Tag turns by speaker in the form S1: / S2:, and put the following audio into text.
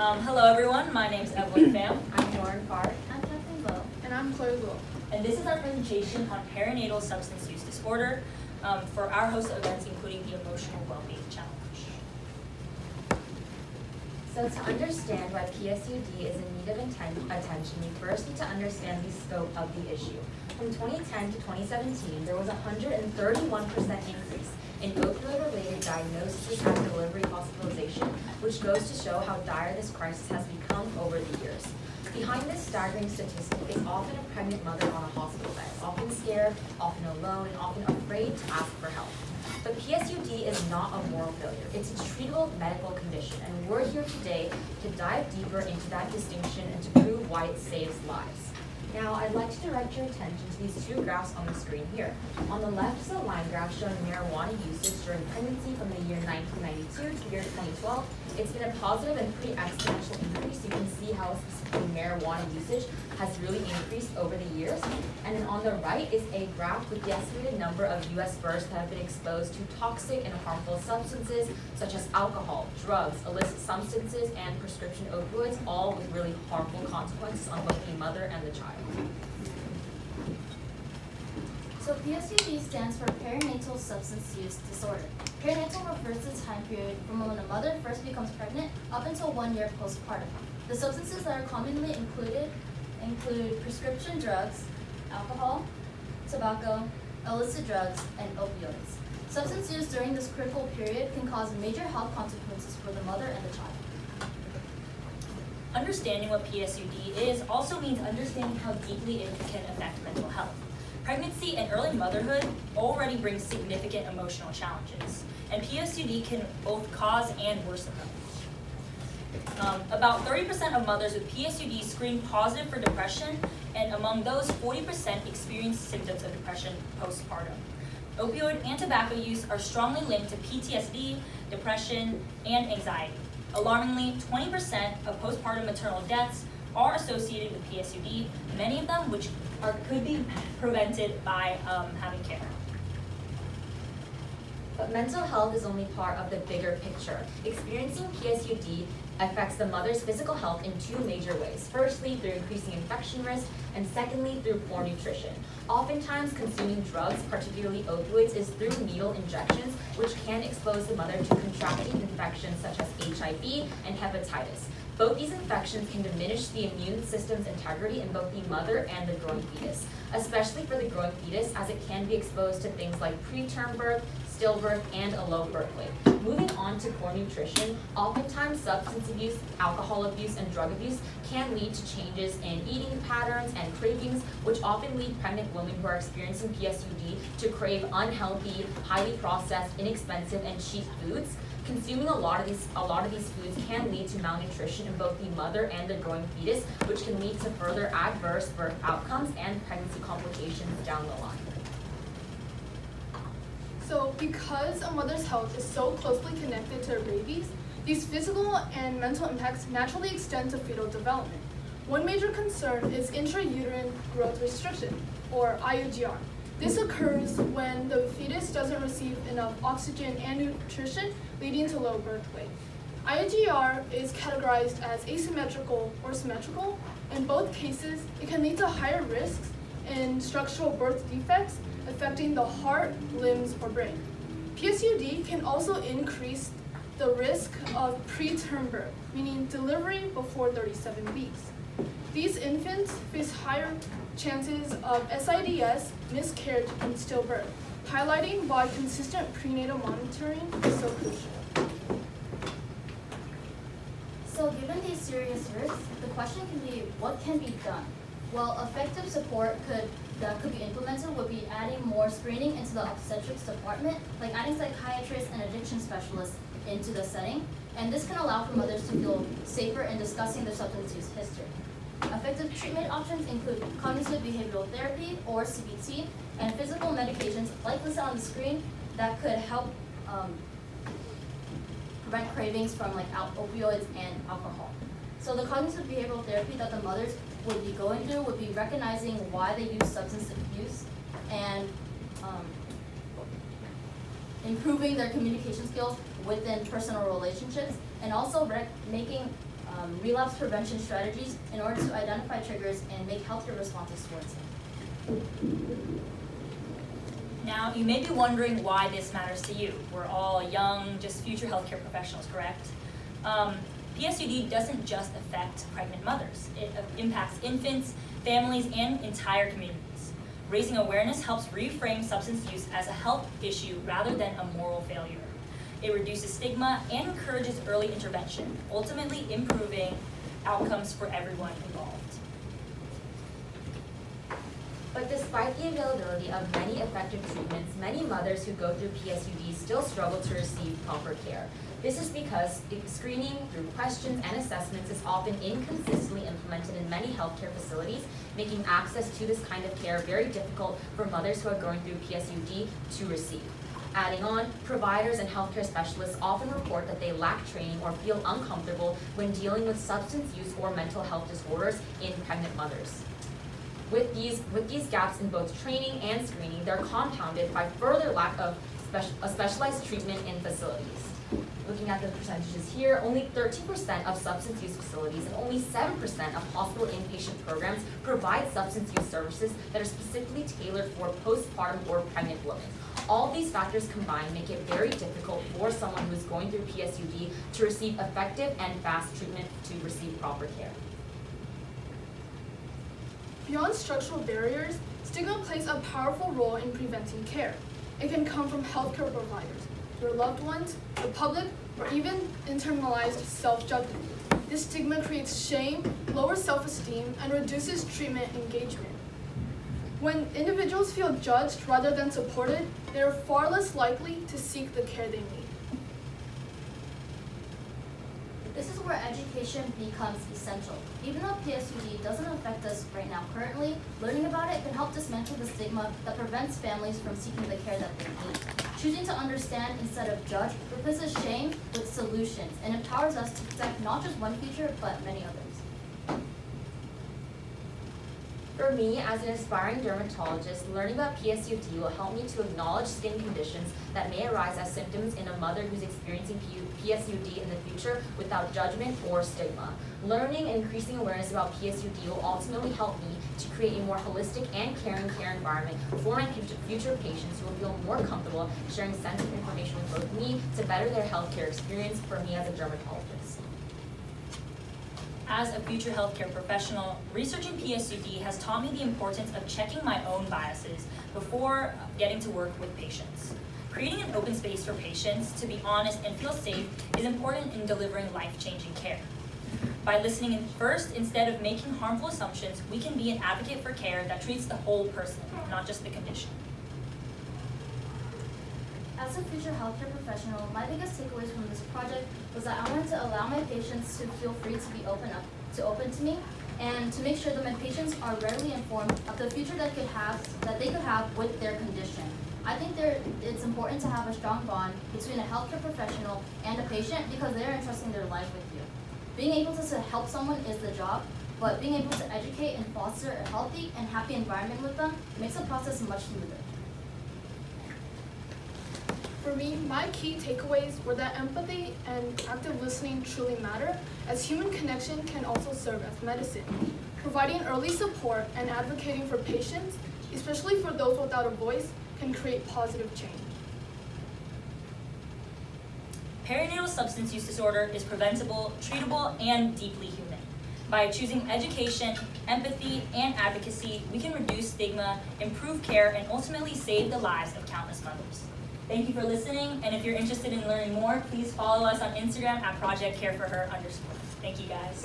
S1: Hello everyone, my name is Evelyn Pham.
S2: I'm Lauren Park.
S3: I'm Kathleen Lowe.
S4: And I'm Chloe Will.
S1: And this is our presentation on perinatal substance use disorder for our host of events, including the Emotional Wellbeing Challenge.
S2: So to understand why PSUD is in need of attention, we first need to understand the scope of the issue. From 2010 to 2017, there was a 131% increase in opioid-related diagnoses and delivery hospitalization, which goes to show how dire this crisis has become over the years. Behind this staggering statistic is often a pregnant mother on a hospital bed, often scared, often alone, and often afraid to ask for help. But PSUD is not a moral failure. It's a treatable medical condition, and we're here today to dive deeper into that distinction and to prove why it saves lives. Now, I'd like to direct your attention to these two graphs on the screen here. On the left is a line graph showing marijuana usage during pregnancy from the year 1992 to the year 2012. It's been a positive and pretty exponential increase. You can see how specifically marijuana usage has really increased over the years. And then on the right is a graph with the estimated number of U.S. births that have been exposed to toxic and harmful substances such as alcohol, drugs, illicit substances, and prescription opioids, all with really harmful consequences on both the mother and the child.
S3: So PSUD stands for Perinatal Substance Use Disorder. Perinatal refers to the time period from when a mother first becomes pregnant up until 1 year postpartum. The substances that are commonly include prescription drugs, alcohol, tobacco, illicit drugs, and opioids. Substance use during this critical period can cause major health consequences for the mother and the child.
S1: Understanding what PSUD is also means understanding how deeply it can affect mental health. Pregnancy and early motherhood already bring significant emotional challenges, and PSUD can both cause and worsen them. About 30% of mothers with PSUD screen positive for depression, and among those, 40% experience symptoms of depression postpartum. Opioid and tobacco use are strongly linked to PTSD, depression, and anxiety. Alarmingly, 20% of postpartum maternal deaths are associated with PSUD, many of them which could be prevented by having care.
S2: But mental health is only part of the bigger picture. Experiencing PSUD affects the mother's physical health in two major ways. Firstly, through increasing infection risk, and secondly, through poor nutrition. Oftentimes, consuming drugs, particularly opioids, is through needle injections, which can expose the mother to contracting infections such as HIV and hepatitis. Both these infections can diminish the immune system's integrity in both the mother and the growing fetus, especially for the growing fetus, as it can be exposed to things like preterm birth, stillbirth, and a low birth weight. Moving on to poor nutrition, oftentimes substance abuse, alcohol abuse, and drug abuse can lead to changes in eating patterns and cravings, which often lead pregnant women who are experiencing PSUD to crave unhealthy, highly processed, inexpensive, and cheap foods. Consuming a lot of these foods can lead to malnutrition in both the mother and the growing fetus, which can lead to further adverse birth outcomes and pregnancy complications down the line.
S4: So because a mother's health is so closely connected to her babies, these physical and mental impacts naturally extend to fetal development. One major concern is intrauterine growth restriction, or IUGR. This occurs when the fetus doesn't receive enough oxygen and nutrition, leading to low birth weight. IUGR is categorized as asymmetrical or symmetrical. In both cases, it can lead to higher risks in structural birth defects affecting the heart, limbs, or brain. PSUD can also increase the risk of preterm birth, meaning delivery before 37 weeks. These infants face higher chances of SIDS, miscarriage, and stillbirth, highlighting why consistent prenatal monitoring is so crucial.
S3: So given these serious risks, the question can be, what can be done? Well, effective support that could be implemented would be adding more screening into the obstetrics department, like adding psychiatrists and addiction specialists into the setting, and this can allow for mothers to feel safer in discussing their substance use history. Effective treatment options include cognitive behavioral therapy, or CBT, and physical medications like listed on the screen that could help prevent cravings from opioids and alcohol. So the cognitive behavioral therapy that the mothers would be going through would be recognizing why they use substance abuse and improving their communication skills within personal relationships, and also making relapse prevention strategies in order to identify triggers and make healthcare responses towards them.
S1: Now, you may be wondering why this matters to you. We're all young, just future healthcare professionals, correct? PSUD doesn't just affect pregnant mothers. It impacts infants, families, and entire communities. Raising awareness helps reframe substance use as a health issue rather than a moral failure. It reduces stigma and encourages early intervention, ultimately improving outcomes for everyone involved.
S2: But despite the availability of many effective treatments, many mothers who go through PSUD still struggle to receive proper care. This is because screening through questions and assessments is often inconsistently implemented in many healthcare facilities, making access to this kind of care very difficult for mothers who are going through PSUD to receive. Adding on, providers and healthcare specialists often report that they lack training or feel uncomfortable when dealing with substance use or mental health disorders in pregnant mothers. With these gaps in both training and screening, they're compounded by further lack of specialized treatment in facilities. Looking at the percentages here, only 13% of substance use facilities and only 7% of hospital inpatient programs provide substance use services that are specifically tailored for postpartum or pregnant women. All these factors combined make it very difficult for someone who is going through PSUD to receive effective and fast treatment to receive proper care.
S4: Beyond structural barriers, stigma plays a powerful role in preventing care. It can come from healthcare providers, your loved ones, the public, or even internalized self-judgment. This stigma creates shame, lowers self-esteem, and reduces treatment engagement. When individuals feel judged rather than supported, they are far less likely to seek the care they need.
S3: This is where education becomes essential. Even though PSUD doesn't affect us right now currently, learning about it can help dismantle the stigma that prevents families from seeking the care that they need. Choosing to understand instead of judge replaces shame with solutions and empowers us to protect not just one future, but many others.
S2: For me, as an aspiring dermatologist, learning about PSUD will help me to acknowledge skin conditions that may arise as symptoms in a mother who's experiencing PSUD in the future without judgment or stigma. Learning and increasing awareness about PSUD will ultimately help me to create a more holistic and caring care environment for my future patients who will feel more comfortable sharing sensitive information with both me to better their healthcare experience for me as a dermatologist.
S1: As a future healthcare professional, researching PSUD has taught me the importance of checking my own biases before getting to work with patients. Creating an open space for patients to be honest and feel safe is important in delivering life-changing care. By listening in first, instead of making harmful assumptions, we can be an advocate for care that treats the whole person, not just the condition.
S3: As a future healthcare professional, my biggest takeaways from this project was that I wanted to allow my patients to feel free to be open to me, and to make sure that my patients are readily informed of the future that they could have with their condition. I think it's important to have a strong bond between a healthcare professional and a patient because they are entrusting their life with you. Being able to help someone is the job, but being able to educate and foster a healthy and happy environment with them makes the process much smoother.
S4: For me, my key takeaways were that empathy and active listening truly matter, as human connection can also serve as medicine. Providing early support and advocating for patients, especially for those without a voice, can create positive change.
S1: Perinatal substance use disorder is preventable, treatable, and deeply human. By choosing education, empathy, and advocacy, we can reduce stigma, improve care, and ultimately save the lives of countless mothers. Thank you for listening, and if you're interested in learning more, please follow us on Instagram at ProjectCareForHer_. Thank you guys.